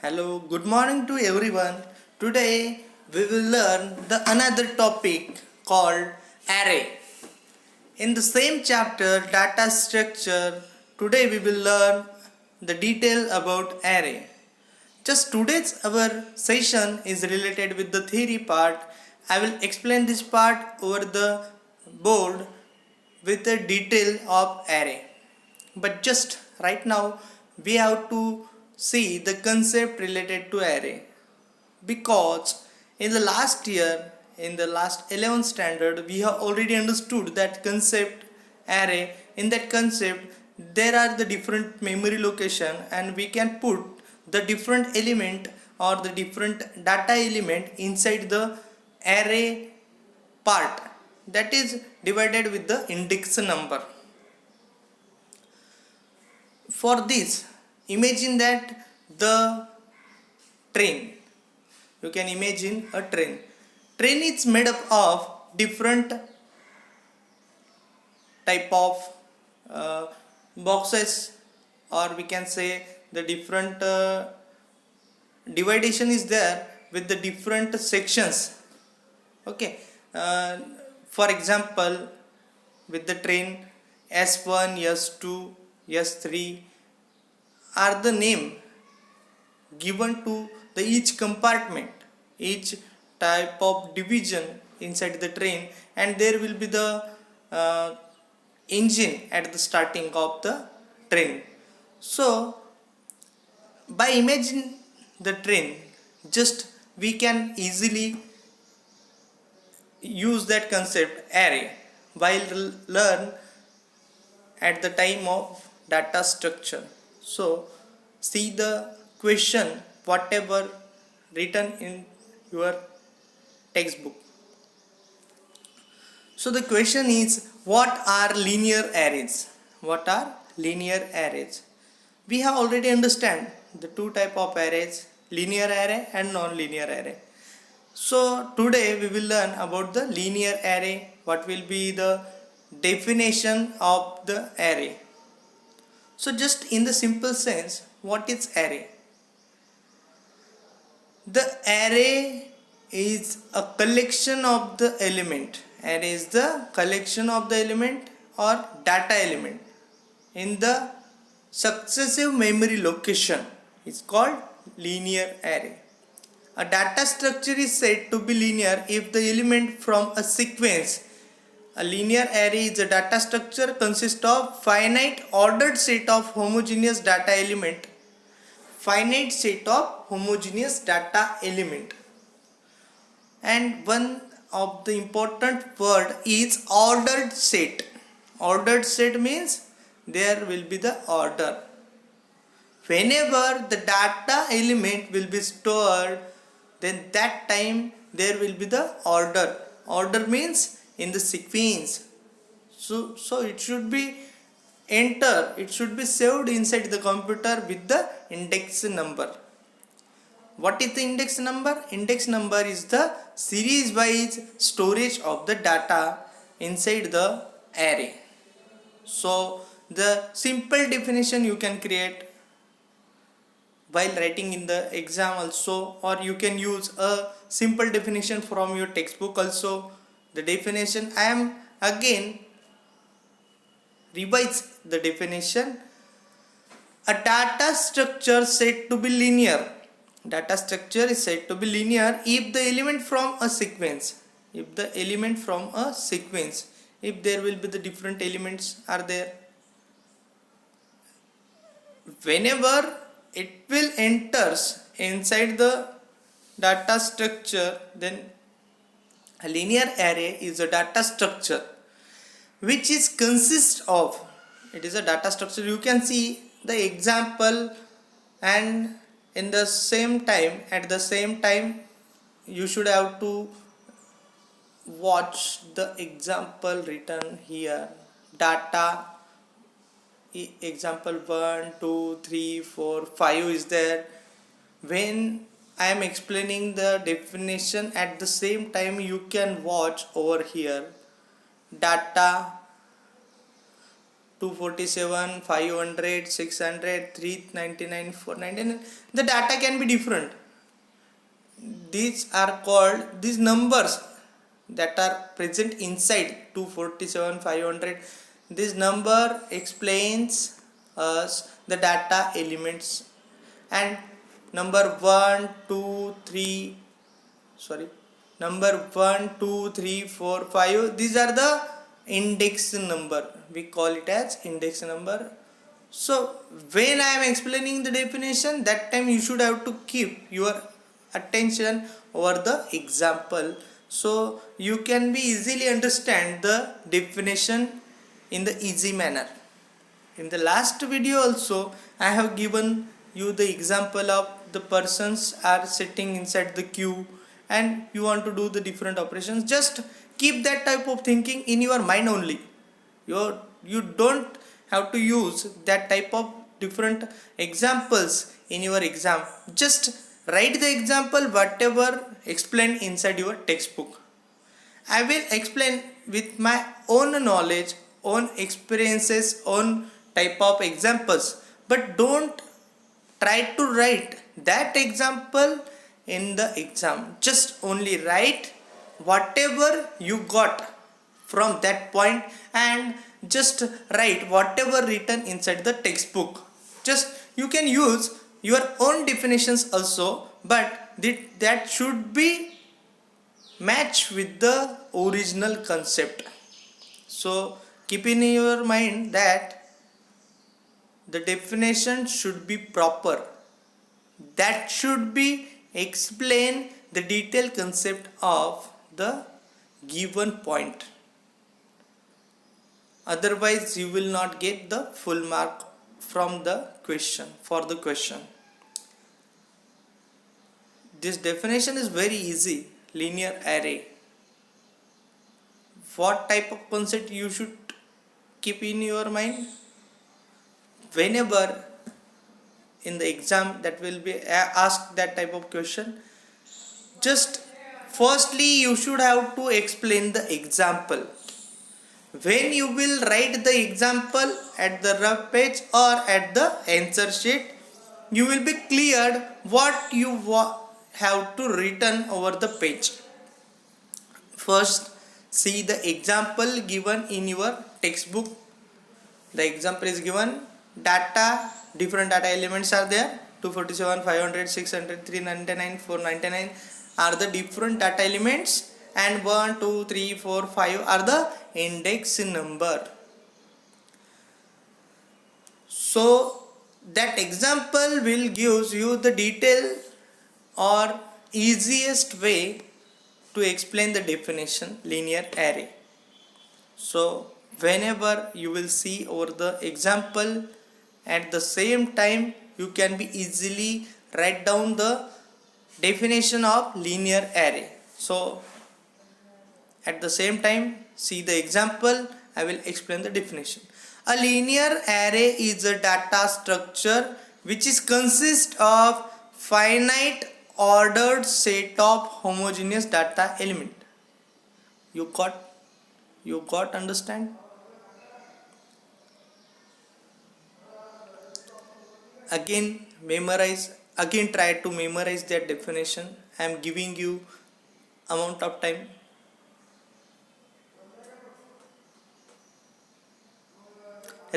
Hello, good morning to everyone. Today we will learn the another topic called array. In the same chapter data structure, today we will learn the detail about array. Just today's our session is related with the theory part. I will explain this part over the board with the detail of array. But just right now we have to see the concept related to array, because in the last year, in the last 11th standard, we have already understood that concept array. In that concept there are the different memory location and we can put the different element or the different data element inside the array part, that is divided with the index number. For this, imagine that the train, you can imagine a train is made up of different type of boxes, or we can say the different dividation is there with the different sections. Okay, uh, for example, with the train S1, S2, S3 are the name given to the each compartment, each type of division inside the train, and there will be the uh, engine at the starting of the train. So by imagine the train, just we can easily use that concept array while learn at the time of data structure. So see the question whatever written in your textbook. So the question is, what are linear arrays? What are linear arrays? We have already understand the two type of arrays, linear array and non-linear array. So today we will learn about the linear array, what will be the definition of the array. So just in the simple sense, what is array? The array is a collection of the element. Array is the collection of the element or data element in the successive memory location. It's called linear array. A data structure is said to be linear if the element from a sequence. A linear array is a data structure consists of finite ordered set of homogeneous data element. Finite set of homogeneous data element. And one of the important word is ordered set. Ordered set means there will be the order. Whenever the data element will be stored, then that time there will be the order. Order means in the sequence. So it should be it should be saved inside the computer with the index number. What is the index number? Index number is the series wise storage of the data inside the array. So the simple definition you can create while writing in the exam also, or you can use a simple definition from your textbook also. The definition I am again revise the definition. A data structure said to be linear. Data structure is said to be linear if the element from a sequence. If the element from a sequence, if there will be the different elements are there, whenever it will enters inside the data structure, then a linear array is a data structure which is consist of, it is a data structure. You can see the example, and in the same time, at the same time you should have to watch the example written here. Data example 1 2 3 4 5 is there. When I am explaining the definition, at the same time you can watch over here data 247, 500, 600, 399, 499. The data can be different. These are called these numbers that are present inside 247, 500. This number explains us the data elements, and number 1 2 3 sorry number 1 2 3 4 5, these are the index number. We call it as index number. So when I am explaining the definition, that time you should have to keep your attention over the example, so you can be easily understand the definition in the easy manner. In the last video also I have given you the example of the persons are sitting inside the queue and you want to do the different operations. Just keep that type of thinking in your mind only. You don't have to use that type of different examples in your exam. Just write the example whatever explained inside your textbook. I will explain with my own knowledge, own experiences, own type of examples, but don't try to write that example in the exam. Just only write whatever you got from that point and just write whatever written inside the textbook. Just you can use your own definitions also, but that should be match with the original concept. So keep in your mind that the definition should be proper. That should be explain the detailed concept of the given point. Otherwise you will not get the full mark from the question, for the question. This definition is very easy. Linear array. What type of concept you should keep in your mind? Whenever in the exam that will be asked that type of question, just firstly you should have to explain the example. When you will write the example at the rough page or at the answer sheet, you will be cleared what you have to written over the page. First, see the example given in your textbook. The example is given. Data, different data elements are there. 247, 500, 600, 399, 499 are the different data elements, and 1, 2, 3, 4, 5 are the index number. So that example will give you the detail or easiest way to explain the definition linear array. So whenever you will see over the example, at the same time you can be easily write down the definition of linear array. So at the same time see the example, I will explain the definition. A linear array is a data structure which is consist of finite ordered set of homogeneous data element. You got understand? Again try to memorize that definition. I am giving you amount of time.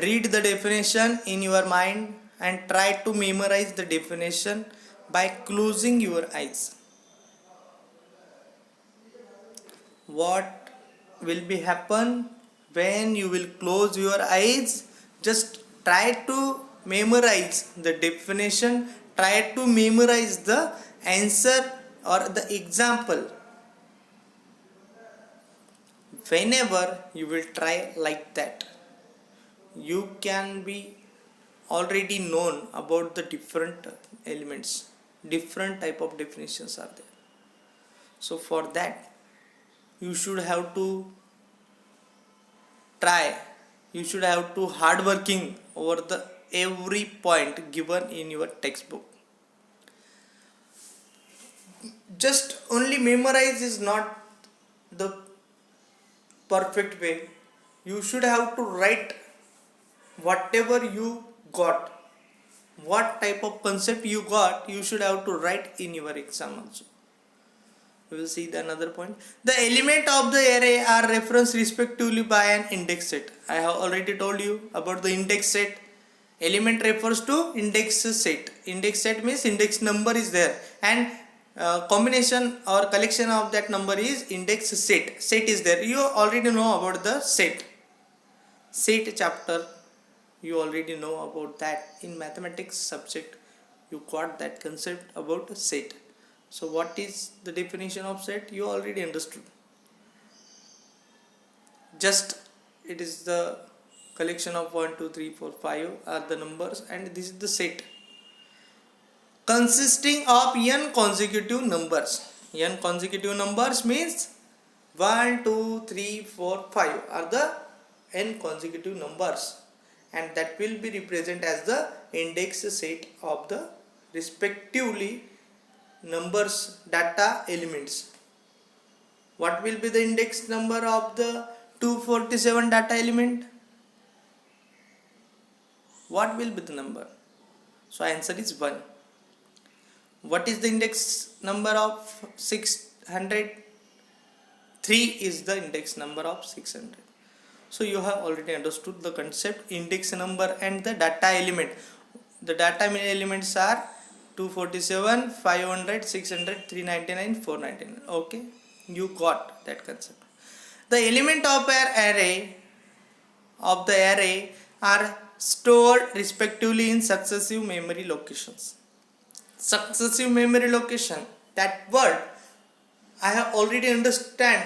Read the definition in your mind and try to memorize the definition by closing your eyes. What will be happen when you will close your eyes? Just try to memorize the definition, try to memorize the answer or the example. Whenever you will try like that, you can be already known about the different elements, different type of definitions are there. So for that you should have to try, you should have to hard working over the every point given in your textbook. Just only memorize is not the perfect way. You should have to write whatever you got, what type of concept you got, you should have to write in your exam also. We will see the another point. The element of the array are referenced respectively by an index set. I have already told you about the index set. Element refers to index set. Index set means index number is there, and combination or collection of that number is index set. Set is there. You already know about the set. Set chapter. You already know about that in mathematics subject. You got that concept about set. So what is the definition of set? You already understood. Just it is the collection of 1, 2, 3, 4, 5 are the numbers, and this is the set consisting of n consecutive numbers. N consecutive numbers means 1, 2, 3, 4, 5 are the n consecutive numbers, and that will be represented as the index set of the respectively numbers data elements. What will be the index number of the 247 data element? What will be the number? So answer is 1. What is the index number of 600? 3 is the index number of 600. So you have already understood the concept index number and the data element. The data elements are 247, 500, 600, 399, 499. Okay, you got that concept. The element of the array are stored respectively in successive memory locations. Successive memory location, that word I have already understand,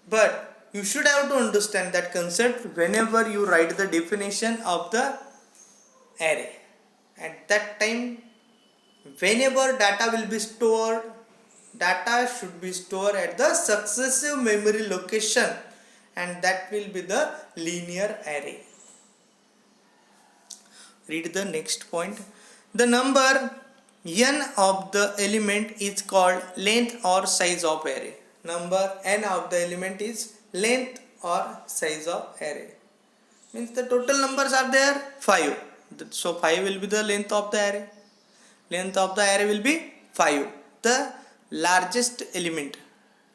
but you should have to understand that concept whenever you write the definition of the array. At that time, whenever data will be stored, data should be stored at the successive memory location, and that will be the linear array. Read the next point. The number n of the element is called length or size of array. Number n of the element is length or size of array. Means the total numbers are there 5. So 5 will be the length of the array. Length of the array will be 5. The largest element,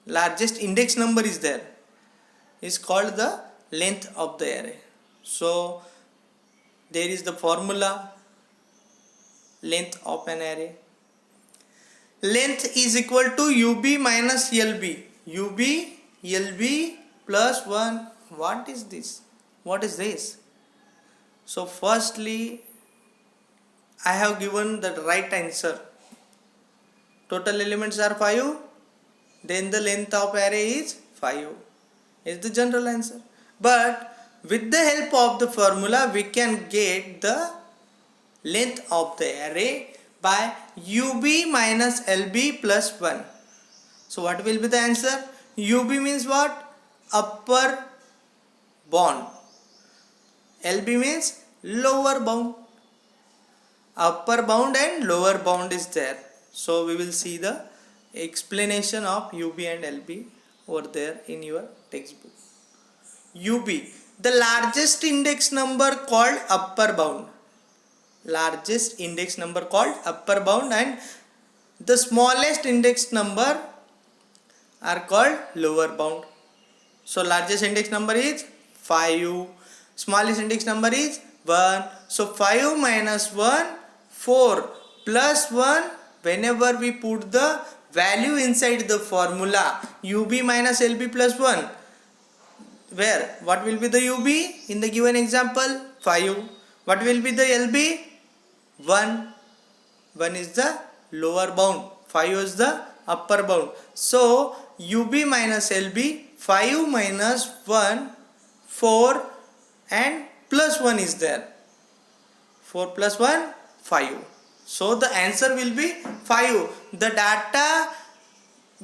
largest index number is there, is called the length of the array. So there is the formula length of an array. Length is equal to UB minus LB. UB, LB plus 1. What is this? What is this? So firstly, I have given the right answer. Total elements are 5. Then the length of array is 5. Is the general answer. But with the help of the formula, we can get the length of the array by UB minus LB plus 1. So what will be the answer? UB means what? Upper bound. LB means lower bound. Upper bound and lower bound is there. So we will see the explanation of UB and LB over there in your textbook. UB, the largest index number called upper bound. Largest index number called upper bound, and the smallest index number are called lower bound. So largest index number is 5. Smallest index number is 1. So 5 minus 1, 4 plus 1. Whenever we put the value inside the formula, UB minus LB plus 1, where what will be the UB in the given example? 5. What will be the LB? 1. 1 is the lower bound, 5 is the upper bound. So UB minus LB, 5 minus 1, 4, and plus 1 is there. 4 plus 1, 5. So the answer will be 5. The data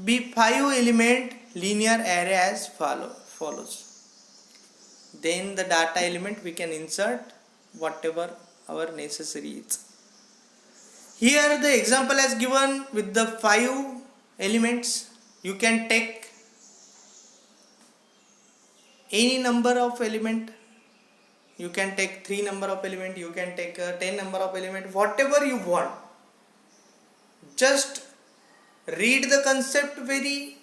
be 5 element linear array as follows. Then the data element we can insert whatever our necessary is. Here the example is given with the 5 elements. You can take any number of element You can take 3 number of element, you can take 10 number of element, whatever you want. Just read the concept very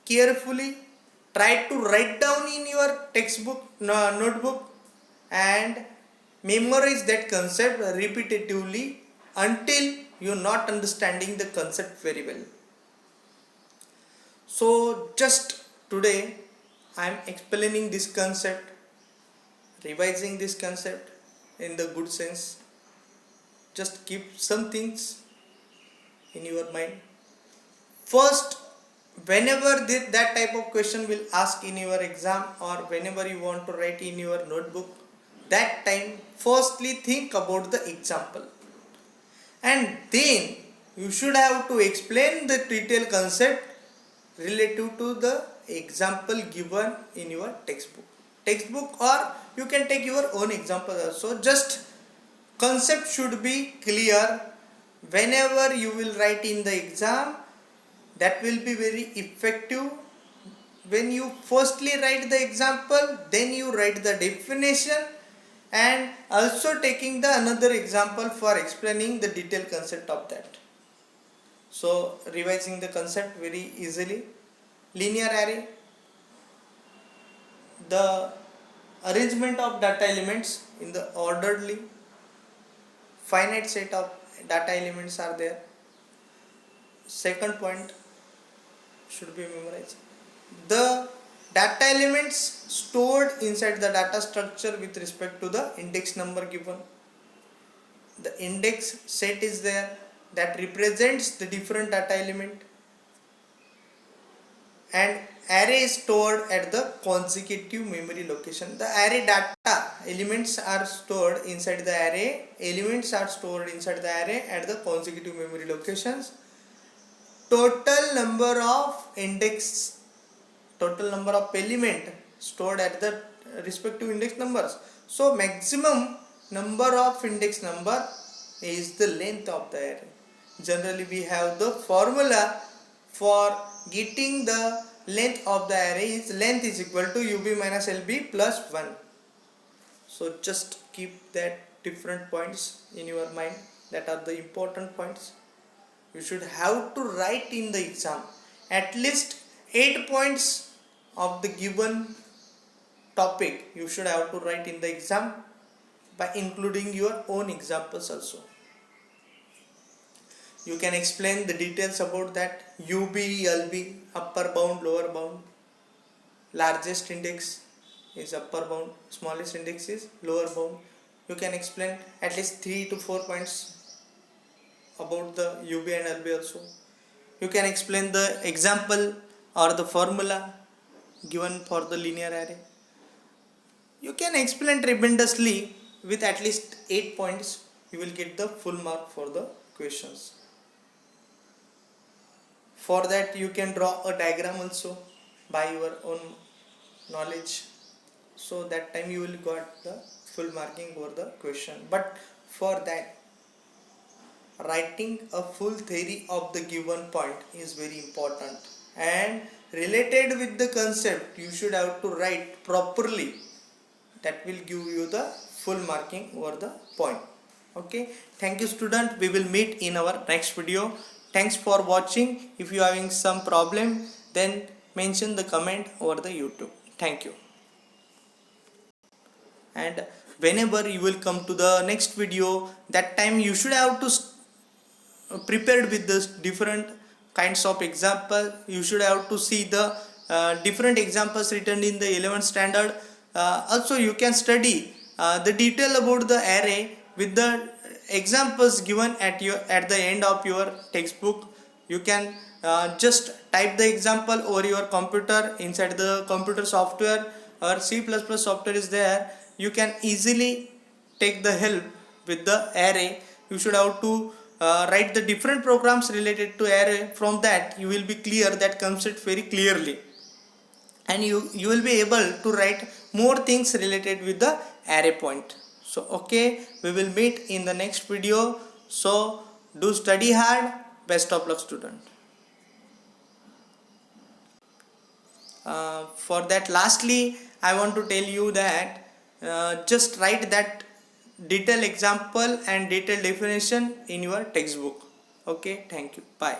carefully, try to write down in your textbook notebook, and memorize that concept repetitively until you're not understanding the concept very well. So just today I am explaining this concept, revising this concept in the good sense. Just keep some things in your mind. First, whenever that type of question will ask in your exam, or whenever you want to write in your notebook, that time firstly think about the example, and then you should have to explain the detailed concept relative to the example given in your textbook, or you can take your own example also. Just concept should be clear whenever you will write in the exam. That will be very effective. When you firstly write the example, then you write the definition, and also taking the another example for explaining the detailed concept of that. So revising the concept very easily. Linear array, the arrangement of data elements in the orderly, finite set of data elements are there. Second point should be memorized. The data elements stored inside the data structure with respect to the index number given. The index set is there that represents the different data element, and array is stored at the consecutive memory location. The array data elements are stored inside the array. Elements are stored inside the array at the consecutive memory locations. Total number of element stored at the respective index numbers. So maximum number of index number is the length of the array. Generally we have the formula for getting the length of the array is length is equal to UB minus LB plus 1. So just keep that different points in your mind. That are the important points. You should have to write in the exam at least 8 points of the given topic. You should have to write in the exam by including your own examples also. You can explain the details about that. UB, LB, upper bound, lower bound. Largest index is upper bound, smallest index is lower bound. You can explain at least 3 to 4 points about the UB and LB also. You can explain the example or the formula given for the linear array. You can explain tremendously with at least 8 points. You will get the full mark for the questions. For that you can draw a diagram also by your own knowledge. So that time you will got the full marking for the question. But for that, writing a full theory of the given point is very important, and related with the concept you should have to write properly. That will give you the full marking over the point. Okay, thank you student. We will meet in our next video. Thanks for watching. If you are having some problem, then mention the comment over the YouTube. Thank you. And whenever you will come to the next video, that time you should have to prepared with this different kinds of example. You should have to see the different examples written in the 11th standard. Also you can study the detail about the array with the examples given at the end of your textbook. You can just type the example over your computer inside the computer software, or C++ software is there. You can easily take the help with the array. You should have to write the different programs related to array. From that you will be clear that concept very clearly, and you will be able to write more things related with the array point. So okay, we will meet in the next video. So do study hard. Best of luck student. For that, lastly I want to tell you that just write that detailed example and detailed definition in your textbook. Okay, thank you, bye.